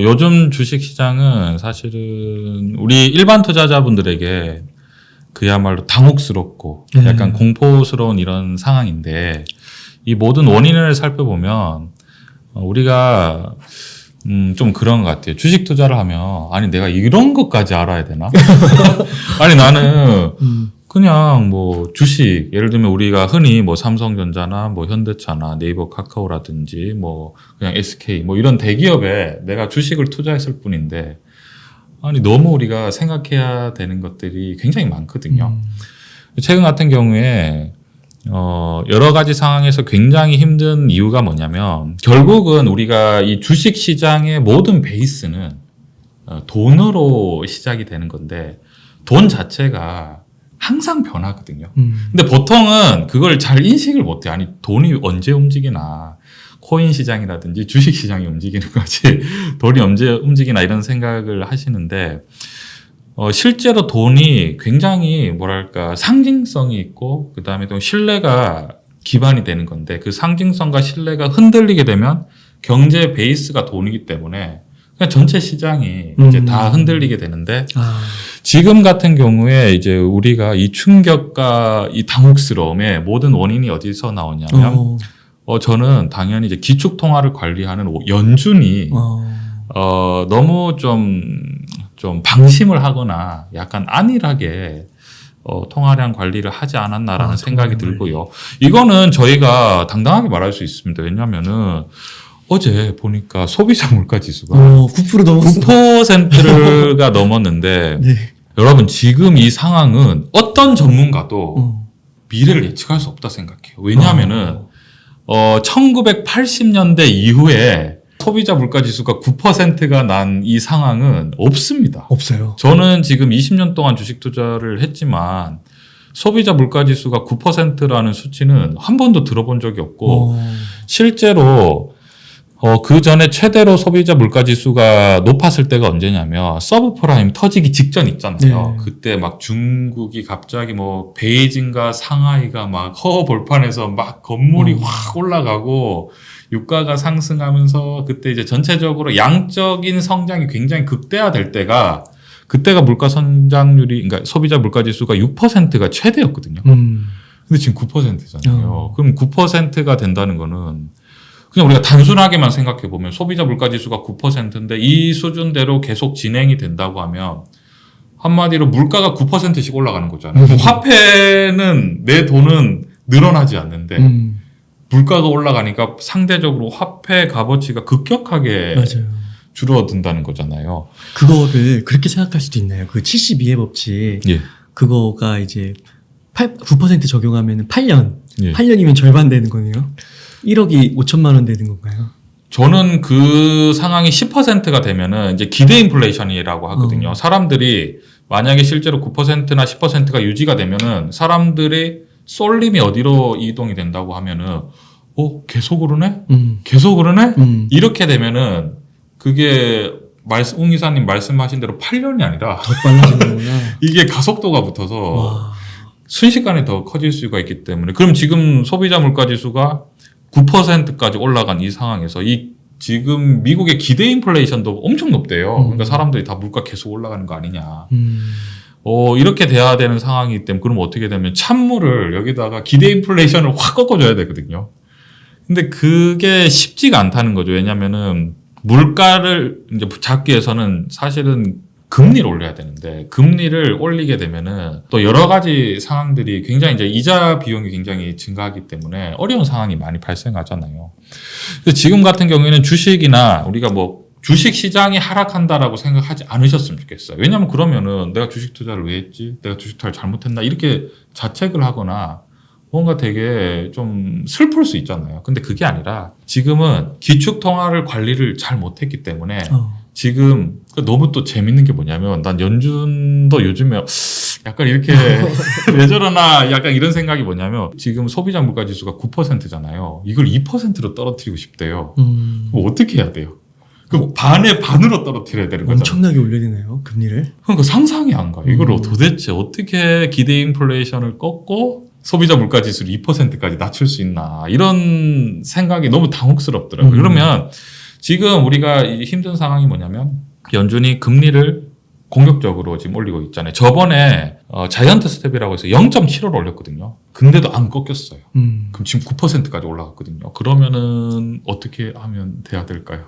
요즘 주식 시장은 사실은 우리 일반 투자자분들에게 그야말로 당혹스럽고 약간 공포스러운 이런 상황인데 이 모든 원인을 살펴보면 우리가 좀 그런 것 같아요. 주식 투자를 하면 아니 내가 이런 것까지 알아야 되나? 아니 나는 그냥 뭐 주식 예를 들면 우리가 흔히 뭐 삼성전자나 뭐 현대차나 네이버 카카오라든지 뭐 그냥 SK 뭐 이런 대기업에 내가 주식을 투자했을 뿐인데 아니 너무 우리가 생각해야 되는 것들이 굉장히 많거든요. 최근 같은 경우에 여러 가지 상황에서 굉장히 힘든 이유가 뭐냐면 결국은 우리가 이 주식 시장의 모든 베이스는 돈으로 시작이 되는 건데 돈 자체가 항상 변하거든요. 근데 보통은 그걸 잘 인식을 못해요. 아니 돈이 언제 움직이나 코인 시장이라든지 주식 시장이 움직이는 거지 돈이 언제 움직이나 이런 생각을 하시는데 실제로 돈이 굉장히 뭐랄까 상징성이 있고 그 다음에 또 신뢰가 기반이 되는 건데 그 상징성과 신뢰가 흔들리게 되면 경제 베이스가 돈이기 때문에 그냥 전체 시장이 이제 다 흔들리게 되는데 지금 같은 경우에 이제 우리가 이 충격과 이 당혹스러움의 모든 원인이 어디서 나오냐면 저는 당연히 이제 기축통화를 관리하는 연준이 너무 좀 방심을 하거나 약간 안일하게 통화량 관리를 하지 않았나라는 생각이 들고요. 이거는 저희가 당당하게 말할 수 있습니다. 왜냐하면은 어제 보니까 소비자 물가 지수가 9% 넘었어. 9%가 넘었는데 네. 여러분 지금 이 상황은 어떤 전문가도 미래를 예측할 수 없다 생각해요. 왜냐하면은 1980년대 이후에 소비자 물가 지수가 9%가 난 이 상황은 없습니다. 없어요. 저는 지금 20년 동안 주식 투자를 했지만 소비자 물가 지수가 9%라는 수치는 한 번도 들어본 적이 없고 실제로 그 전에 최대로 소비자 물가 지수가 높았을 때가 언제냐면 서브프라임 터지기 직전 있잖아요. 네. 그때 막 중국이 갑자기 뭐 베이징과 상하이가 막 허허벌판에서 막 건물이 확 올라가고 유가가 상승하면서 그때 이제 전체적으로 양적인 성장이 굉장히 극대화될 때가 그때가 물가 성장률이 그러니까 소비자 물가 지수가 6%가 최대였거든요. 근데 지금 9%잖아요. 그럼 9%가 된다는 거는 그냥 우리가 단순하게만 생각해 보면 소비자 물가 지수가 9%인데 이 수준대로 계속 진행이 된다고 하면 한마디로 물가가 9%씩 올라가는 거잖아요. 화폐는 내 돈은 늘어나지 않는데 물가가 올라가니까 상대적으로 화폐 값어치가 급격하게 맞아요. 줄어든다는 거잖아요. 그거를 그렇게 생각할 수도 있나요? 그 72의 법칙 예. 그거가 이제 9% 적용하면 8년 예. 8년이면 절반 되는 거네요. 1억이 5천만 원 되는 건가요? 저는 그 상황이 10%가 되면은 이제 기대 인플레이션이라고 하거든요. 사람들이 만약에 실제로 9%나 10%가 유지가 되면은 사람들이 쏠림이 어디로 이동이 된다고 하면은 계속 오르네? 계속 오르네? 이렇게 되면은 그게 웅 이사님 말씀하신 대로 8년이 아니라 더 빨라지는구나. 이게 가속도가 붙어서 와. 순식간에 더 커질 수가 있기 때문에 그럼 지금 소비자 물가 지수가 9%까지 올라간 이 상황에서 이 지금 미국의 기대 인플레이션도 엄청 높대요. 그러니까 사람들이 다 물가 계속 올라가는 거 아니냐. 이렇게 돼야 되는 상황이기 때문에 그럼 어떻게 되면 찬물을 여기다가 기대 인플레이션을 확 꺾어줘야 되거든요. 근데 그게 쉽지가 않다는 거죠. 왜냐면은 물가를 이제 잡기 위해서는 사실은 금리를 올려야 되는데 금리를 올리게 되면은 또 여러 가지 상황들이 굉장히 이제 이자 비용이 굉장히 증가하기 때문에 어려운 상황이 많이 발생하잖아요. 그래서 지금 같은 경우에는 주식이나 우리가 뭐 주식 시장이 하락한다라고 생각하지 않으셨으면 좋겠어요. 왜냐하면 그러면은 내가 주식 투자를 왜 했지? 내가 주식 투자를 잘못했나? 이렇게 자책을 하거나 뭔가 되게 좀 슬플 수 있잖아요. 근데 그게 아니라 지금은 기축통화를 관리를 잘 못했기 때문에 지금 너무 또 재밌는 게 뭐냐면 난 연준도 요즘에 약간 이렇게 왜 저러나 약간 이런 생각이 뭐냐면 지금 소비자 물가 지수가 9%잖아요. 이걸 2%로 떨어뜨리고 싶대요. 그럼 어떻게 해야 돼요? 그럼 반의 반으로 떨어뜨려야 되는 거잖아요. 엄청나게 올려야 되나요? 금리를? 그러니까 상상이 안 가. 이걸 도대체 어떻게 기대 인플레이션을 꺾고 소비자 물가 지수를 2%까지 낮출 수 있나 이런 생각이 너무 당혹스럽더라고요. 그러면 지금 우리가 이 힘든 상황이 뭐냐면 연준이 금리를 공격적으로 지금 올리고 있잖아요. 저번에 자이언트 스텝이라고 해서 0.75를 올렸거든요. 근데도 안 꺾였어요. 그럼 지금 9%까지 올라갔거든요. 그러면은 어떻게 하면 돼야 될까요?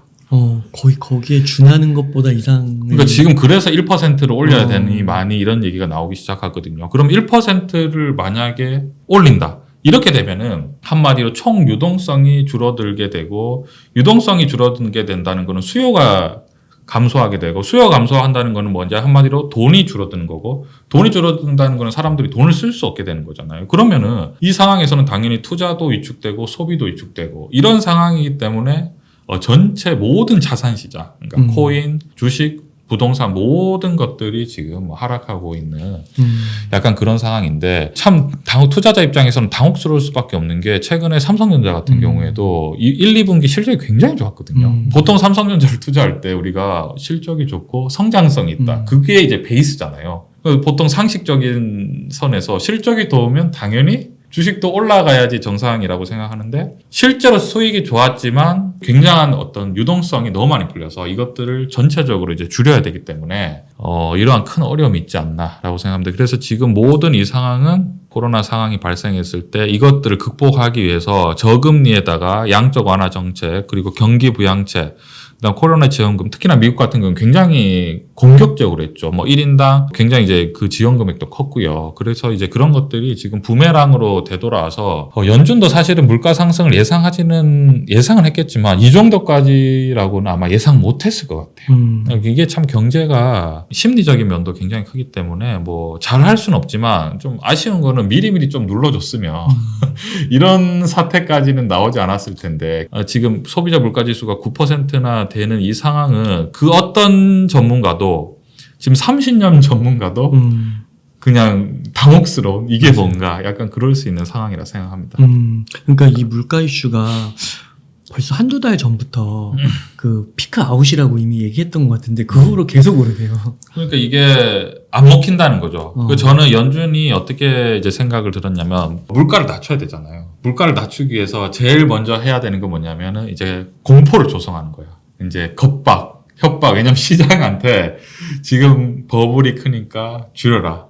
거의 거기에 준하는 것보다 이상. 그러니까 지금 그래서 1%를 올려야 되니 많이 이런 얘기가 나오기 시작하거든요. 그럼 1%를 만약에 올린다. 이렇게 되면은 한마디로 총 유동성이 줄어들게 되고, 유동성이 줄어들게 된다는 거는 수요가 감소하게 되고, 수요가 감소한다는 거는 뭔지 한마디로 돈이 줄어드는 거고, 돈이 줄어든다는 거는 사람들이 돈을 쓸 수 없게 되는 거잖아요. 그러면은 이 상황에서는 당연히 투자도 위축되고 소비도 위축되고 이런 상황이기 때문에 전체 모든 자산 시장, 그러니까 코인, 주식, 부동산 모든 것들이 지금 하락하고 있는 약간 그런 상황인데, 참 투자자 입장에서는 당혹스러울 수밖에 없는 게 최근에 삼성전자 같은 경우에도 1, 2분기 실적이 굉장히 좋았거든요. 보통 삼성전자를 투자할 때 우리가 실적이 좋고 성장성이 있다. 그게 이제 베이스잖아요. 보통 상식적인 선에서 실적이 좋으면 당연히 주식도 올라가야지 정상이라고 생각하는데, 실제로 수익이 좋았지만 굉장한 어떤 유동성이 너무 많이 풀려서 이것들을 전체적으로 이제 줄여야 되기 때문에 이러한 큰 어려움이 있지 않나라고 생각합니다. 그래서 지금 모든 이 상황은 코로나 상황이 발생했을 때 이것들을 극복하기 위해서 저금리에다가 양적 완화 정책, 그리고 경기 부양책, 그다음 코로나 지원금, 특히나 미국 같은 경우는 굉장히 공격적으로 했죠. 1인당 굉장히 이제 그 지원 금액도 컸고요. 그래서 이제 그런 것들이 지금 부메랑으로 되돌아와서 연준도 사실은 물가 상승을 예상은 했겠지만 이 정도까지라고는 아마 예상 못했을 것 같아요. 이게 참 경제가 심리적인 면도 굉장히 크기 때문에 잘 할 수는 없지만 좀 아쉬운 거는 미리미리 좀 눌러줬으면 이런 사태까지는 나오지 않았을 텐데, 지금 소비자 물가지수가 9%나 되는 이 상황은 그 어떤 전문가도, 지금 30년 전문가도 그냥 당혹스러운, 이게 뭔가 약간 그럴 수 있는 상황이라 생각합니다. 그러니까 이 물가 이슈가 벌써 한두 달 전부터 그 피크 아웃이라고 이미 얘기했던 것 같은데 그 후로 계속 오르네요. 그러니까 이게 안 먹힌다는 거죠. 저는 연준이 어떻게 이제 생각을 들었냐면, 물가를 낮춰야 되잖아요. 물가를 낮추기 위해서 제일 먼저 해야 되는 건 뭐냐면은 이제 공포를 조성하는 거예요. 이제 협박. 왜냐면 시장한테 지금 버블이 크니까 줄여라.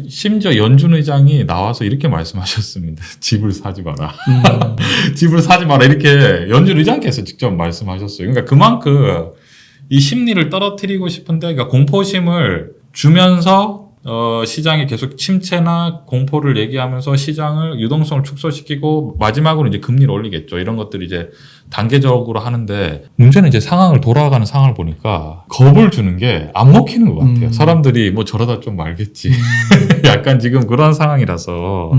심지어 연준 의장이 나와서 이렇게 말씀하셨습니다. 집을 사지 마라. 집을 사지 마라. 이렇게 연준 의장께서 직접 말씀하셨어요. 그러니까 그만큼 이 심리를 떨어뜨리고 싶은데, 그러니까 공포심을 주면서 시장이 계속 침체나 공포를 얘기하면서 시장을 유동성을 축소시키고 마지막으로 이제 금리를 올리겠죠. 이런 것들이 이제 단계적으로 하는데, 문제는 이제 돌아가는 상황을 보니까 겁을 주는 게 안 먹히는 것 같아요. 사람들이 저러다 좀 말겠지. 약간 지금 그런 상황이라서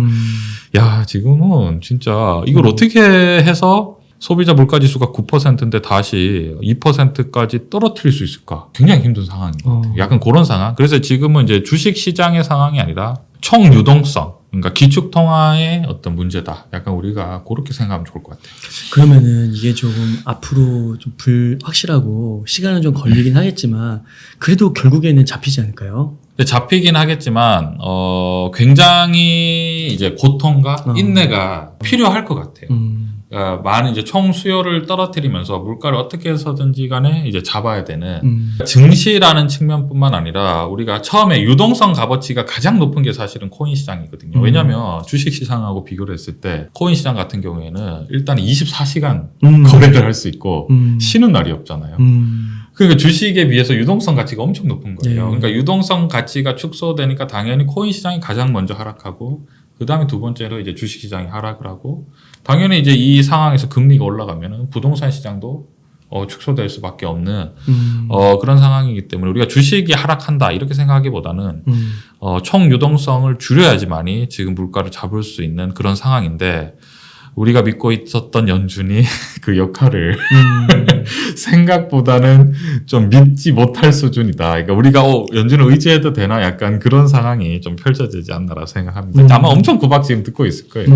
야, 지금은 진짜 이걸 어떻게 해서 소비자 물가지수가 9%인데 다시 2%까지 떨어뜨릴 수 있을까? 굉장히 힘든 상황인 것 같아요. 약간 그런 상황. 그래서 지금은 이제 주식 시장의 상황이 아니라 총 유동성, 그러니까 기축 통화의 어떤 문제다. 약간 우리가 그렇게 생각하면 좋을 것 같아요. 그러면은 이게 조금 앞으로 좀 불확실하고 시간은 좀 걸리긴 하겠지만 그래도 결국에는 잡히지 않을까요? 잡히긴 하겠지만 굉장히 이제 고통과 인내가 필요할 것 같아요. 많은 이제 총 수요를 떨어뜨리면서 물가를 어떻게 해서든지 간에 이제 잡아야 되는 증시라는 측면뿐만 아니라, 우리가 처음에 유동성 값어치가 가장 높은 게 사실은 코인 시장이거든요. 왜냐하면 주식 시장하고 비교를 했을 때 코인 시장 같은 경우에는 일단 24시간 거래를 할 수 있고 쉬는 날이 없잖아요. 그러니까 주식에 비해서 유동성 가치가 엄청 높은 거예요. 그러니까 유동성 가치가 축소되니까 당연히 코인 시장이 가장 먼저 하락하고, 그 다음에 두 번째로 이제 주식 시장이 하락을 하고, 당연히 이제 이 상황에서 금리가 올라가면은 부동산 시장도 축소될 수밖에 없는 그런 상황이기 때문에, 우리가 주식이 하락한다 이렇게 생각하기보다는 총 유동성을 줄여야지만이 지금 물가를 잡을 수 있는 그런 상황인데, 우리가 믿고 있었던 연준이 그 역할을 생각보다는 좀 믿지 못할 수준이다. 그러니까 우리가 연준을 의지해도 되나, 약간 그런 상황이 좀 펼쳐지지 않나라고 생각합니다. 아마 엄청 구박 지금 듣고 있을 거예요.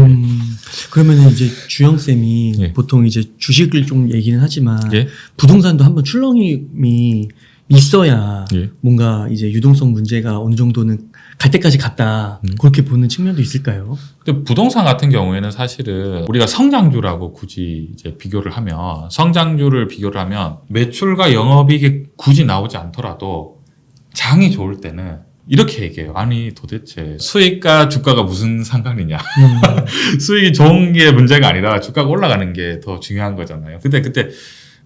그러면은 이제 주영 쌤이 예. 보통 이제 주식을 좀 얘기는 하지만 예? 부동산도 한번 출렁임이 있어야 예. 뭔가 이제 유동성 문제가 어느 정도는 갈 때까지 갔다 그렇게 보는 측면도 있을까요? 근데 부동산 같은 경우에는 사실은 우리가 성장주라고 굳이 이제 비교를 하면 성장주를 비교를 하면 매출과 영업이익이 굳이 나오지 않더라도 장이 좋을 때는 이렇게 얘기해요. 아니 도대체 수익과 주가가 무슨 상관이냐. 수익이 좋은 게 문제가 아니라 주가가 올라가는 게 더 중요한 거잖아요. 그때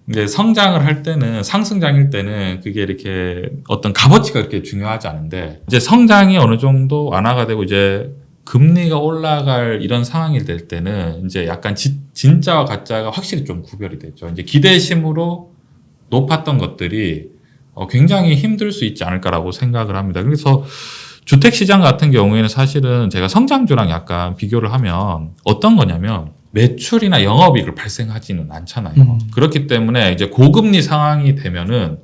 이제 성장을 할 때는 상승장일 때는 그게 이렇게 어떤 값어치가 그렇게 중요하지 않은데 이제 성장이 어느 정도 완화가 되고 이제 금리가 올라갈 이런 상황이 될 때는 이제 약간 진짜와 가짜가 확실히 좀 구별이 되죠. 이제 기대심으로 높았던 것들이 굉장히 힘들 수 있지 않을까라고 생각을 합니다. 그래서 주택시장 같은 경우에는 사실은 제가 성장주랑 약간 비교를 하면 어떤 거냐면 매출이나 영업이익을 발생하지는 않잖아요. 그렇기 때문에 이제 고금리 상황이 되면은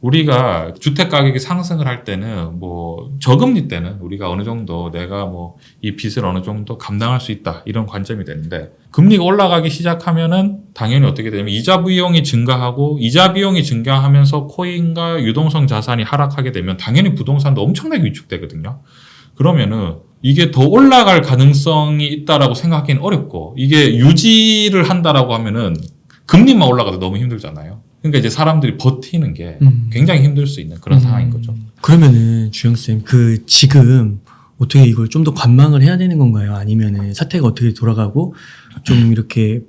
우리가 주택 가격이 상승을 할 때는 뭐 저금리 때는 우리가 어느 정도 내가 뭐 이 빚을 어느 정도 감당할 수 있다 이런 관점이 되는데 금리가 올라가기 시작하면은 당연히 어떻게 되냐면 이자 비용이 증가하고 이자 비용이 증가하면서 코인과 유동성 자산이 하락하게 되면 당연히 부동산도 엄청나게 위축되거든요. 그러면은 이게 더 올라갈 가능성이 있다라고 생각하기는 어렵고 이게 유지를 한다라고 하면은 금리만 올라가도 너무 힘들잖아요. 그러니까 이제 사람들이 버티는 게 굉장히 힘들 수 있는 그런 상황인 거죠. 그러면은 주영쌤 지금 어떻게 이걸 좀 더 관망을 해야 되는 건가요? 아니면은 사태가 어떻게 돌아가고 좀 이렇게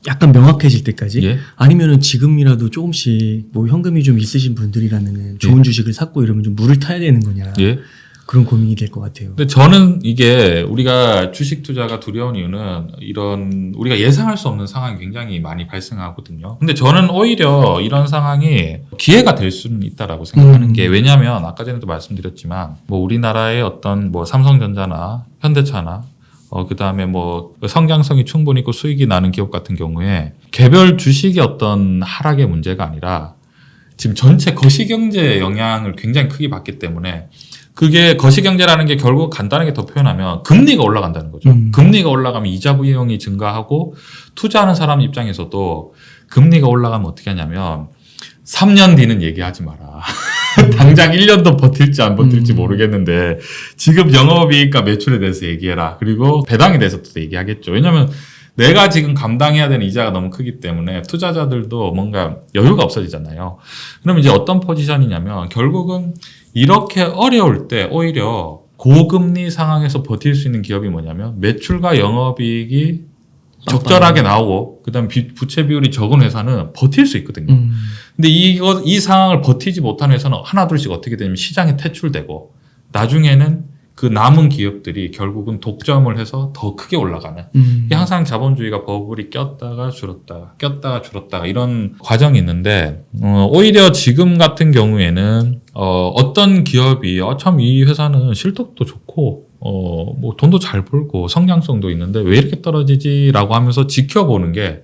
약간 명확해질 때까지 예. 아니면은 지금이라도 조금씩 뭐 현금이 좀 있으신 분들이라면은 좋은 주식을 샀고 이러면 좀 물을 타야 되는 거냐 예. 그런 고민이 될 것 같아요. 근데 저는 이게 우리가 주식 투자가 두려운 이유는 이런 우리가 예상할 수 없는 상황이 굉장히 많이 발생하거든요. 근데 저는 오히려 이런 상황이 기회가 될 수는 있다라고 생각하는 게 왜냐하면 아까 전에도 말씀드렸지만 뭐 우리나라의 어떤 뭐 삼성전자나 현대차나 그 다음에 뭐 성장성이 충분히 있고 수익이 나는 기업 같은 경우에 개별 주식의 어떤 하락의 문제가 아니라 지금 전체 거시경제의 영향을 굉장히 크게 받기 때문에 그게 거시경제라는 게 결국 간단하게 더 표현하면 금리가 올라간다는 거죠. 금리가 올라가면 이자 비용이 증가하고 투자하는 사람 입장에서도 금리가 올라가면 어떻게 하냐면 3년 뒤는 얘기하지 마라. 당장 1년도 버틸지 안 버틸지 모르겠는데 지금 영업이익과 매출에 대해서 얘기해라. 그리고 배당에 대해서도 얘기하겠죠. 왜냐하면 내가 지금 감당해야 되는 이자가 너무 크기 때문에 투자자들도 뭔가 여유가 없어지잖아요. 그럼 이제 어떤 포지션이냐면 결국은 이렇게 어려울 때 오히려 고금리 상황에서 버틸 수 있는 기업이 뭐냐면 매출과 영업이익이 적절하게 나오고 그다음에 부채 비율이 적은 회사는 버틸 수 있거든요. 근데 이 상황을 버티지 못하는 회사는 하나둘씩 어떻게 되냐면 시장에 퇴출되고 나중에는 그 남은 기업들이 결국은 독점을 해서 더 크게 올라가는 이게 항상 자본주의가 버블이 꼈다가 줄었다가 이런 과정이 있는데 오히려 지금 같은 경우에는 어떤 기업이 참 이 회사는 실적도 좋고 뭐 돈도 잘 벌고 성장성도 있는데 왜 이렇게 떨어지지라고 하면서 지켜보는 게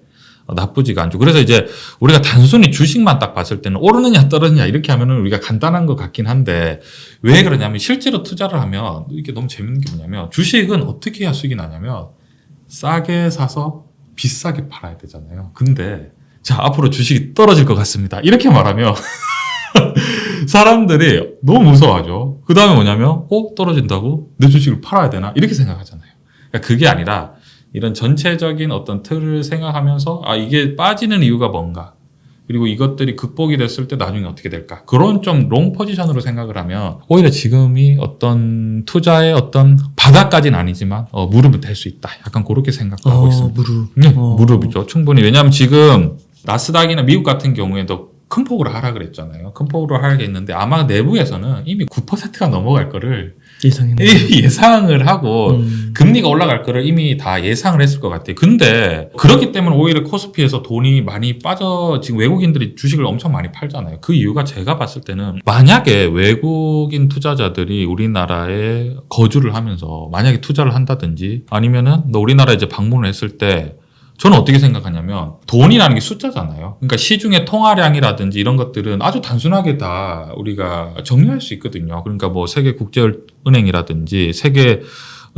나쁘지가 않죠. 그래서 이제 우리가 단순히 주식만 딱 봤을 때는 오르느냐 떨어지느냐 이렇게 하면은 우리가 간단한 것 같긴 한데 왜 그러냐면 실제로 투자를 하면 이게 너무 재밌는 게 뭐냐면 주식은 어떻게 해야 수익이 나냐면 싸게 사서 비싸게 팔아야 되잖아요. 근데 자 앞으로 주식이 떨어질 것 같습니다. 이렇게 말하면 사람들이 너무 무서워하죠. 그 다음에 뭐냐면 떨어진다고? 내 주식을 팔아야 되나? 이렇게 생각하잖아요. 그러니까 그게 아니라 이런 전체적인 어떤 틀을 생각하면서 이게 빠지는 이유가 뭔가 그리고 이것들이 극복이 됐을 때 나중에 어떻게 될까 그런 좀 롱 포지션으로 생각을 하면 오히려 지금이 어떤 투자의 어떤 바닥까지는 아니지만 무릎을 댈 수 있다 약간 그렇게 생각하고 있습니다. 무릎이죠 충분히. 왜냐하면 지금 나스닥이나 미국 같은 경우에도 큰 폭으로 하락을 했잖아요. 큰 폭으로 하락했는데 아마 내부에서는 이미 9%가 넘어갈 거를 예상을 하고 금리가 올라갈 거를 이미 다 예상을 했을 것 같아요. 근데 그렇기 때문에 오히려 코스피에서 돈이 많이 빠져 지금 외국인들이 주식을 엄청 많이 팔잖아요. 그 이유가 제가 봤을 때는 만약에 외국인 투자자들이 우리나라에 거주를 하면서 만약에 투자를 한다든지 아니면은 우리나라에 이제 방문을 했을 때 저는 어떻게 생각하냐면 돈이라는 게 숫자잖아요. 그러니까 시중의 통화량이라든지 이런 것들은 아주 단순하게 다 우리가 정리할 수 있거든요. 그러니까 뭐 세계 국제은행이라든지 세계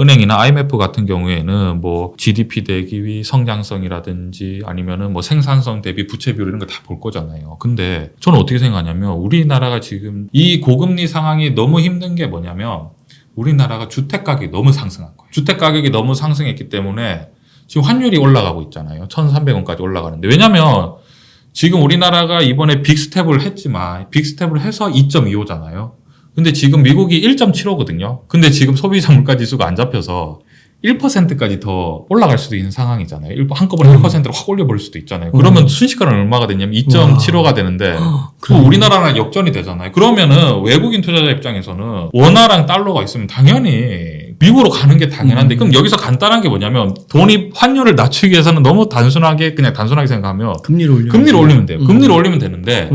은행이나 IMF 같은 경우에는 뭐 GDP 대비 성장성이라든지 아니면은 뭐 생산성 대비 부채 비율 이런 거 다 볼 거잖아요. 근데 저는 어떻게 생각하냐면 우리나라가 지금 이 고금리 상황이 너무 힘든 게 뭐냐면 우리나라가 주택 가격이 너무 상승한 거예요. 주택 가격이 너무 상승했기 때문에 지금 환율이 올라가고 있잖아요. 1,300원까지 올라가는데 왜냐면 지금 우리나라가 이번에 빅스텝을 했지만 빅스텝을 해서 2.25잖아요. 근데 지금 미국이 1.75거든요. 근데 지금 소비자 물가 지수가 안 잡혀서 1%까지 더 올라갈 수도 있는 상황이잖아요. 한꺼번에 1%로 확 올려버릴 수도 있잖아요. 그러면 순식간에 얼마가 되냐면 2.75가 되는데 또 우리나라랑 역전이 되잖아요. 그러면은 외국인 투자자 입장에서는 원화랑 달러가 있으면 당연히 미국으로 가는 게 당연한데 그럼 여기서 간단한 게 뭐냐면 돈이 환율을 낮추기 위해서는 너무 단순하게 생각하면 금리를 올리면 돼요. 금리를 올리면 되는데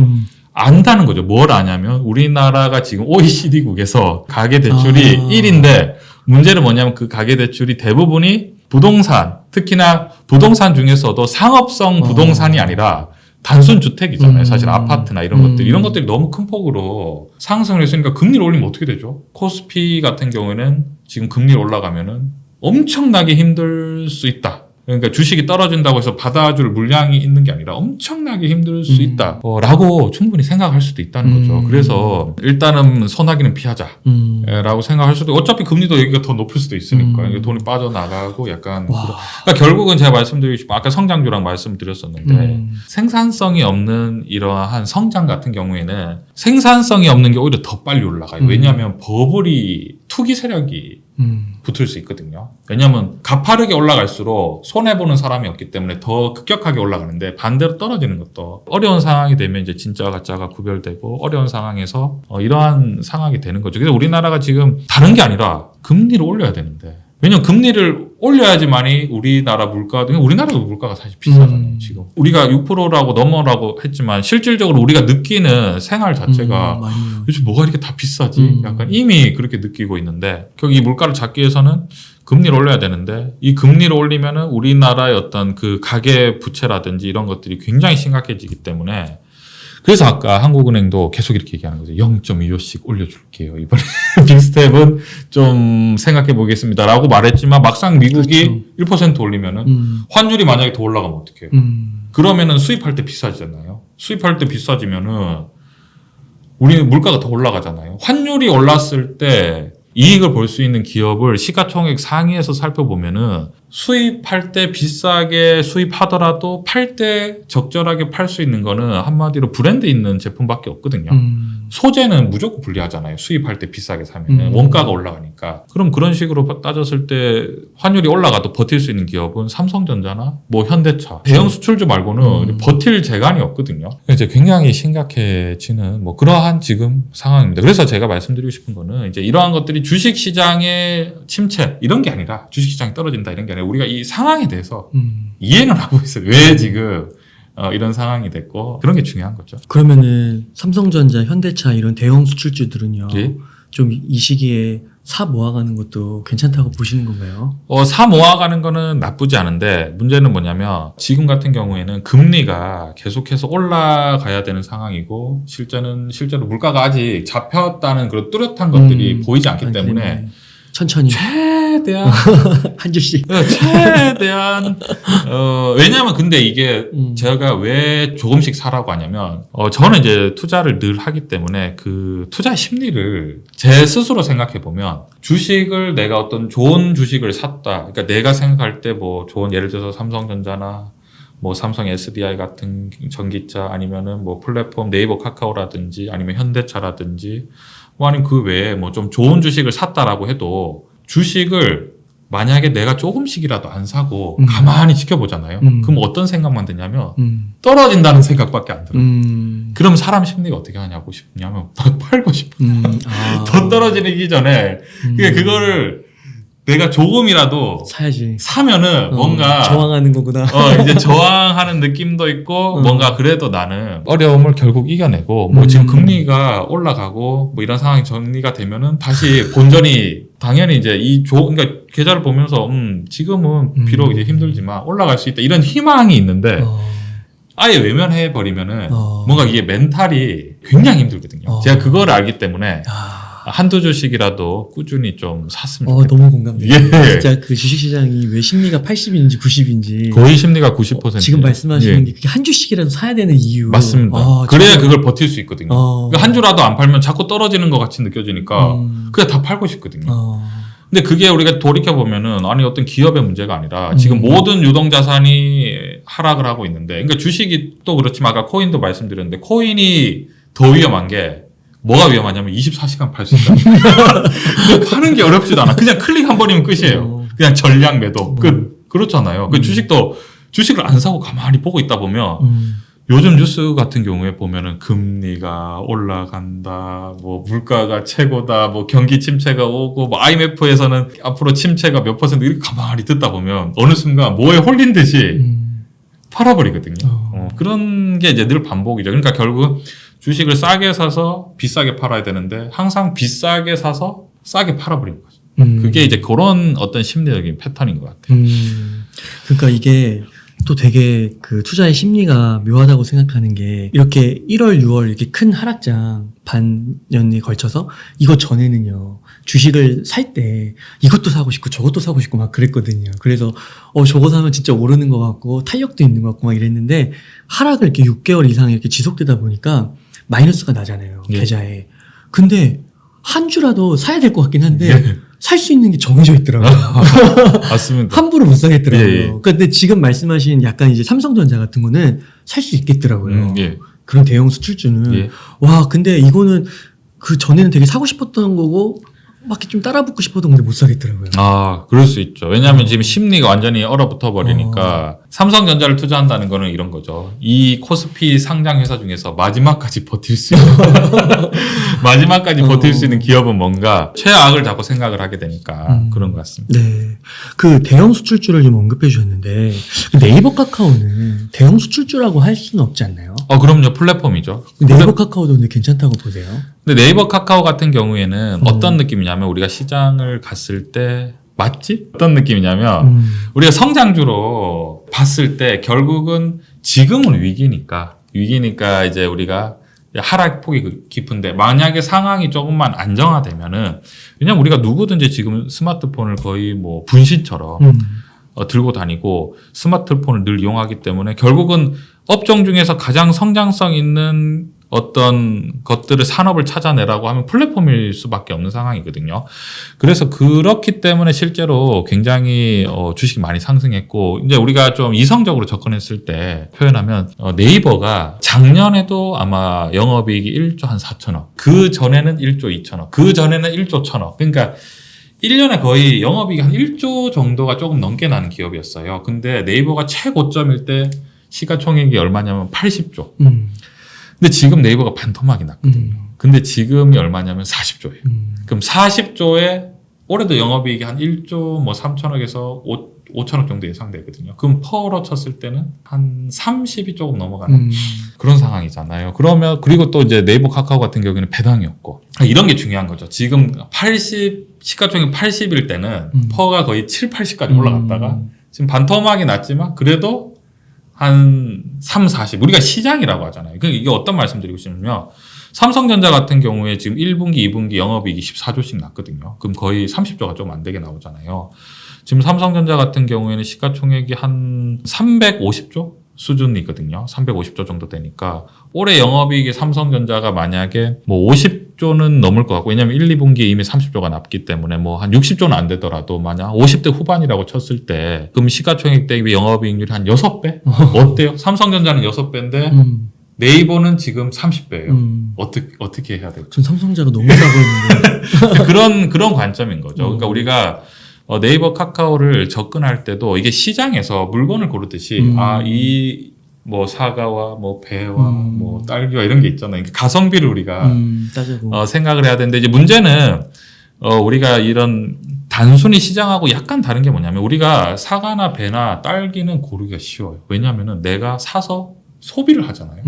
안다는 거죠. 뭘 아냐면 우리나라가 지금 OECD국에서 가계대출이 1인데 문제는 뭐냐면 그 가계대출이 대부분이 부동산, 특히나 부동산 중에서도 상업성 부동산이 아니라 단순 주택이잖아요. 사실 아파트나 이런 것들이 너무 큰 폭으로 상승을 했으니까 금리를 올리면 어떻게 되죠? 코스피 같은 경우에는 지금 금리를 올라가면은 엄청나게 힘들 수 있다. 그러니까 주식이 떨어진다고 해서 받아줄 물량이 있는 게 아니라 엄청나게 힘들 수 있다. 라고 충분히 생각할 수도 있다는 거죠. 그래서 일단은 소나기는 피하자. 라고 생각할 수도 어차피 금리도 여기가 더 높을 수도 있으니까 돈이 빠져나가고 약간 그러니까 결국은 제가 말씀드리고 싶은 아까 성장주랑 말씀드렸었는데 생산성이 없는 이러한 성장 같은 경우에는 생산성이 없는 게 오히려 더 빨리 올라가요. 왜냐하면 버블이 투기 세력이 붙을 수 있거든요. 왜냐하면 가파르게 올라갈수록 손해보는 사람이 없기 때문에 더 급격하게 올라가는데 반대로 떨어지는 것도 어려운 상황이 되면 이제 진짜와 가짜가 구별되고 어려운 상황에서 이러한 상황이 되는 거죠. 그래서 우리나라가 지금 다른 게 아니라 금리를 올려야 되는데 왜냐면 금리를 올려야지만이 우리나라도 물가가 사실 비싸잖아요. 지금 우리가 6%라고 넘어라고 했지만 실질적으로 우리가 느끼는 생활 자체가 요즘 뭐가 이렇게 다 비싸지? 약간 이미 그렇게 느끼고 있는데 결국 이 물가를 잡기 위해서는 금리를 올려야 되는데 이 금리를 올리면은 우리나라의 어떤 그 가계 부채라든지 이런 것들이 굉장히 심각해지기 때문에 그래서 아까 한국은행도 계속 이렇게 얘기하는 거죠. 0.25씩 올려줄게요. 이번에 빅스텝은 좀 생각해 보겠습니다. 라고 말했지만 막상 미국이 1% 올리면은 환율이 만약에 더 올라가면 어떡해요? 그러면은 수입할 때 비싸지잖아요. 수입할 때 비싸지면은 우리는 물가가 더 올라가잖아요. 환율이 올랐을 때 이익을 볼 수 있는 기업을 시가총액 상위에서 살펴보면은 수입할 때 비싸게 수입하더라도 팔 때 적절하게 팔 수 있는 거는 한마디로 브랜드 있는 제품밖에 없거든요. 소재는 무조건 불리하잖아요. 수입할 때 비싸게 사면 원가가 올라가니까. 그럼 그런 식으로 따졌을 때 환율이 올라가도 버틸 수 있는 기업은 삼성전자나 뭐 현대차, 대형 수출주 말고는 버틸 재간이 없거든요. 이제 굉장히 심각해지는 뭐 그러한 지금 상황입니다. 그래서 제가 말씀드리고 싶은 거는 이제 이러한 것들이 주식시장의 침체 이런 게 아니라 주식시장이 떨어진다 이런 게 아니라 우리가 이 상황에 대해서 이해는 하고 있어요. 왜 지금 이런 상황이 됐고 그런 게 중요한 거죠. 그러면은 삼성전자, 현대차 이런 대형 수출주들은요. 예? 좀 이 시기에 사 모아가는 것도 괜찮다고 보시는 건가요? 사 모아가는 거는 나쁘지 않은데 문제는 뭐냐면 지금 같은 경우에는 금리가 계속해서 올라가야 되는 상황이고 실제로 물가가 아직 잡혔다는 그런 뚜렷한 것들이 보이지 않기 때문에 천천히 최대한 한 줄씩 최대한 왜냐하면 근데 이게 제가 왜 조금씩 사라고 하냐면 저는 이제 투자를 늘 하기 때문에 그 투자 심리를 제 스스로 생각해 보면 주식을 내가 어떤 좋은 주식을 샀다. 그러니까 내가 생각할 때 뭐 좋은 예를 들어서 삼성전자나 뭐 삼성 SDI 같은 전기차 아니면은 뭐 플랫폼 네이버 카카오라든지 아니면 현대차라든지 뭐 아니면 그 외에 뭐 좀 좋은 주식을 샀다라고 해도 주식을 만약에 내가 조금씩이라도 안 사고 가만히 지켜보잖아요. 그럼 어떤 생각만 드냐면 떨어진다는 생각밖에 안 들어요. 그럼 사람 심리가 어떻게 하냐고 싶냐면 팔고 싶어. 더 떨어지기 전에 그거를 내가 조금이라도 사야지. 사면은 뭔가 저항하는 거구나. 이제 저항하는 느낌도 있고 뭔가 그래도 나는 어려움을 결국 이겨내고 뭐 지금 금리가 올라가고 뭐 이런 상황이 정리가 되면은 다시 본전이 당연히 이제 그러니까 계좌를 보면서 지금은 비록 이제 힘들지만 올라갈 수 있다 이런 희망이 있는데 아예 외면해 버리면은 뭔가 이게 멘탈이 굉장히 힘들거든요. 제가 그걸 알기 때문에 한두 주식이라도 꾸준히 좀 샀으면 좋겠다. 너무 공감돼요. 예. 진짜 그 주식시장이 왜 심리가 80인지 90인지 거의 심리가 90%. 지금 말씀하시는 예. 게 그게 한 주씩이라도 사야 되는 이유. 맞습니다. 그래야 진짜. 그걸 버틸 수 있거든요. 그러니까 한 주라도 안 팔면 자꾸 떨어지는 것 같이 느껴지니까 그냥 다 팔고 싶거든요. 근데 그게 우리가 돌이켜보면은 아니 어떤 기업의 문제가 아니라 지금 모든 유동자산이 하락을 하고 있는데 그러니까 주식이 또 그렇지만 아까 코인도 말씀드렸는데 코인이 더 위험한 게 뭐가 위험하냐면 24시간 팔 수 있다. 파는 게 어렵지도 않아. 그냥 클릭 한 번이면 끝이에요. 그냥 전량 매도 끝. 그렇잖아요. 그 주식도 주식을 안 사고 가만히 보고 있다 보면 요즘 뉴스 같은 경우에 보면은 금리가 올라간다, 뭐 물가가 최고다, 뭐 경기 침체가 오고, 뭐 IMF에서는 앞으로 침체가 몇 % 이렇게 가만히 듣다 보면 어느 순간 뭐에 홀린 듯이 팔아버리거든요. 그런 게 이제 늘 반복이죠. 그러니까 결국 주식을 싸게 사서 비싸게 팔아야 되는데 항상 비싸게 사서 싸게 팔아버리는 거죠. 그게 이제 그런 어떤 심리적인 패턴인 것 같아요. 그러니까 이게 또 되게 그 투자의 심리가 묘하다고 생각하는 게 이렇게 1월, 6월 이렇게 큰 하락장 반년에 걸쳐서 이거 전에는요 주식을 살 때 이것도 사고 싶고 저것도 사고 싶고 막 그랬거든요. 그래서 저거 사면 진짜 오르는 것 같고 탄력도 있는 것 같고 막 이랬는데 하락을 이렇게 6개월 이상 이렇게 지속되다 보니까 마이너스가 나잖아요. 예. 계좌에. 근데 한 주라도 사야 될 것 같긴 한데 예. 살 수 있는 게 정해져 있더라고요. 맞습니다. 함부로 못 사겠더라고요. 예, 예. 근데 지금 말씀하신 약간 이제 삼성전자 같은 거는 살 수 있겠더라고요. 예. 그런 대형 수출주는. 예. 와, 근데 이거는 그 전에는 되게 사고 싶었던 거고 막 이렇게 좀 따라붙고 싶어도 근데 못 사겠더라고요. 아, 그럴 수 있죠. 왜냐하면 지금 심리가 완전히 얼어붙어 버리니까 삼성전자를 투자한다는 거는 이런 거죠. 이 코스피 상장 회사 중에서 마지막까지 버틸 수 있는 마지막까지 버틸 수 있는 기업은 뭔가 최악을 자꾸 생각을 하게 되니까 그런 것 같습니다. 네. 그 대형 수출주를 좀 언급해 주셨는데 네이버 카카오는 대형 수출주라고 할 수는 없지 않나요? 그럼요. 플랫폼이죠. 네이버 카카오도 근데 괜찮다고 보세요? 근데 네이버 카카오 같은 경우에는 어떤 느낌이냐면 우리가 시장을 갔을 때 맞지? 어떤 느낌이냐면 우리가 성장주로 봤을 때 결국은 지금은 위기니까 이제 우리가 하락폭이 깊은데 만약에 상황이 조금만 안정화되면은 왜냐면 우리가 누구든지 지금 스마트폰을 거의 뭐 분신처럼 들고 다니고 스마트폰을 늘 이용하기 때문에 결국은 업종 중에서 가장 성장성 있는 어떤 것들을 산업을 찾아내라고 하면 플랫폼일 수밖에 없는 상황이거든요. 그래서 그렇기 때문에 실제로 굉장히 주식이 많이 상승했고 이제 우리가 좀 이성적으로 접근했을 때 표현하면 네이버가 작년에도 아마 영업이익이 1조 한 4천억, 그 전에는 1조 2천억, 그 전에는 1조 1천억. 그러니까 1년에 거의 영업이익이 한 1조 정도가 조금 넘게 나는 기업이었어요. 근데 네이버가 최고점일 때 시가총액이 얼마냐면 80조. 근데 지금 네이버가 반토막이 났거든요. 근데 지금이 얼마냐면 40조예요. 그럼 40조에 올해도 영업이익이 한 1조 뭐 3천억에서 5천억 정도 예상되거든요. 그럼 퍼로 쳤을 때는 한 30이 조금 넘어가는 그런 상황이잖아요. 그러면 그리고 또 이제 네이버 카카오 같은 경우에는 배당이었고 이런 게 중요한 거죠. 지금 시가총액 80일 때는 퍼가 거의 7, 80까지 올라갔다가 지금 반토막이 났지만 그래도 한 3, 40. 우리가 시장이라고 하잖아요. 그러니까 이게 어떤 말씀 드리고 싶냐면 삼성전자 같은 경우에 지금 1분기, 2분기 영업이익이 14조씩 났거든요. 그럼 거의 30조가 좀 안 되게 나오잖아요. 지금 삼성전자 같은 경우에는 시가총액이 한 350조 수준이거든요. 350조 정도 되니까 올해 영업이익이 삼성전자가 만약에 뭐 50조는 넘을 것 같고 왜냐하면 1, 2분기에 이미 30조가 났기 때문에 뭐 한 60조는 안 되더라도 만약 50대 후반이라고 쳤을 때 그럼 시가총액 대비 영업이익률이 한 6배? 어때요? 삼성전자는 6배인데 네이버는 지금 30배예요. 어떻게 해야 될까? 전 삼성전자가 너무 싸 보이는데. 그런 관점인 거죠. 그러니까 우리가 네이버 카카오를 접근할 때도 이게 시장에서 물건을 고르듯이 이 뭐 사과와 뭐 배와 뭐 딸기와 이런 게 있잖아요. 가성비를 우리가 따지고. 생각을 해야 되는데 이제 문제는 우리가 이런 단순히 시장하고 약간 다른 게 뭐냐면 우리가 사과나 배나 딸기는 고르기가 쉬워요. 왜냐하면은 내가 사서 소비를 하잖아요.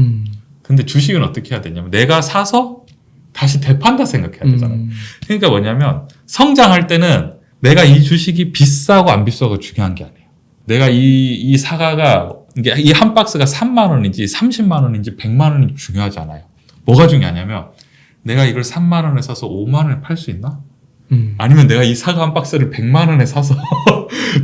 근데 주식은 어떻게 해야 되냐면 내가 사서 다시 되판다 생각해야 되잖아요. 그러니까 뭐냐면 성장할 때는 내가 이 주식이 비싸고 안 비싸고 중요한 게 아니에요. 내가 이 사과가 이 한 박스가 3만 원인지 30만 원인지 100만 원인지 중요하지 않아요. 뭐가 중요하냐면 내가 이걸 3만 원에 사서 5만 원에 팔 수 있나? 음. 아니면 내가 이 사과 한 박스를 100만 원에 사서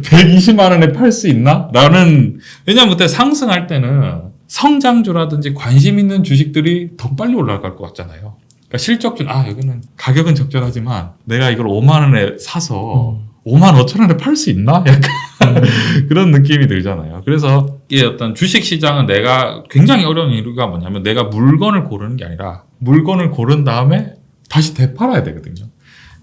120만 원에 팔 수 있나? 라는, 왜냐면 그때 상승할 때는 성장주라든지 관심 있는 주식들이 더 빨리 올라갈 것 같잖아요. 그러니까 실적준, 여기는 가격은 적절하지만 내가 이걸 5만 원에 사서 5만 5천 원에 팔 수 있나? 약간 그런 느낌이 들잖아요. 그래서 이게 어떤 주식 시장은 내가 굉장히 어려운 이유가 뭐냐면 내가 물건을 고르는 게 아니라 물건을 고른 다음에 다시 되팔아야 되거든요.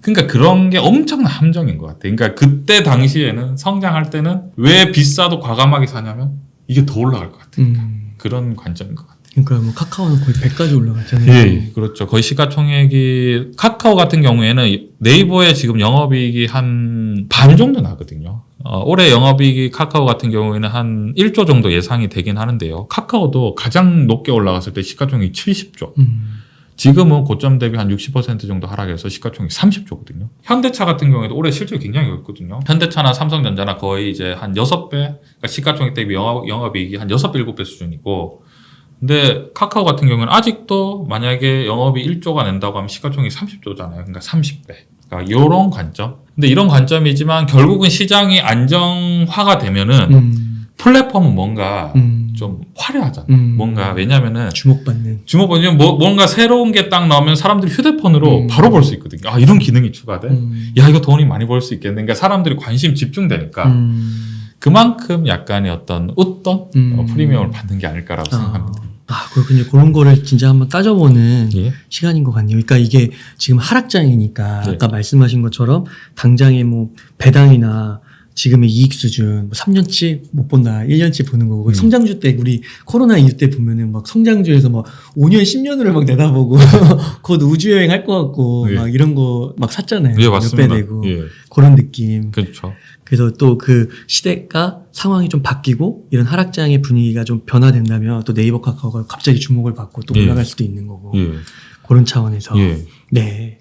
그러니까 그런 게 엄청난 함정인 것 같아요. 그러니까 그때 당시에는 성장할 때는 왜 비싸도 과감하게 사냐면 이게 더 올라갈 것 같으니까. 그런 관점인 것 같아요. 그러니까 뭐 카카오는 거의 100까지 올라갔잖아요. 예, 그렇죠. 거의 시가총액이 카카오 같은 경우에는 네이버의 지금 영업이익이 한 반 정도 나거든요. 올해 영업이익이 카카오 같은 경우에는 한 1조 정도 예상이 되긴 하는데요. 카카오도 가장 높게 올라갔을 때 시가총액이 70조. 지금은 고점 대비 한 60% 정도 하락해서 시가총액이 30조거든요. 현대차 같은 경우에도 올해 실적이 굉장히 좋거든요. 현대차나 삼성전자나 거의 이제 한 6배, 그러니까 시가총액 대비 영업이익이 한 6, 7배 수준이고, 근데 카카오 같은 경우는 아직도 만약에 영업이 1조가 낸다고 하면 시가총액이 30조잖아요. 그러니까 30배. 그러니까 이런 관점. 근데 이런 관점이지만 결국은 시장이 안정화가 되면은 플랫폼은 뭔가 좀 화려하잖아. 뭔가 왜냐면은 주목받는. 뭔가 새로운 게 딱 나오면 사람들이 휴대폰으로 바로 볼 수 있거든요. 이런 기능이 추가돼. 야, 이거 돈이 많이 벌 수 있겠네. 그러니까 사람들이 관심 집중되니까 그만큼 약간의 어떤 웃돈 프리미엄을 받는 게 아닐까라고 생각합니다. 그렇군요. 그런 거를 진짜 한번 따져보는 예. 시간인 것 같네요. 그러니까 이게 지금 하락장이니까 예. 아까 말씀하신 것처럼 당장의 뭐 배당이나 지금의 이익 수준 3년치 못 본다, 1년치 보는 거고 성장주 때 우리 코로나 이후 때 보면은 막 성장주에서 막 5년, 10년을 막 내다보고 곧 우주 여행 할 것 같고 예. 막 이런 거 막 샀잖아요. 예, 몇 맞습니다. 배 되고 예. 그런 느낌. 그렇죠. 그래서 또 그 시대가 상황이 좀 바뀌고 이런 하락장의 분위기가 좀 변화된다면 또 네이버 카카오가 갑자기 주목을 받고 또 예. 올라갈 수도 있는 거고 예. 그런 차원에서 예. 네.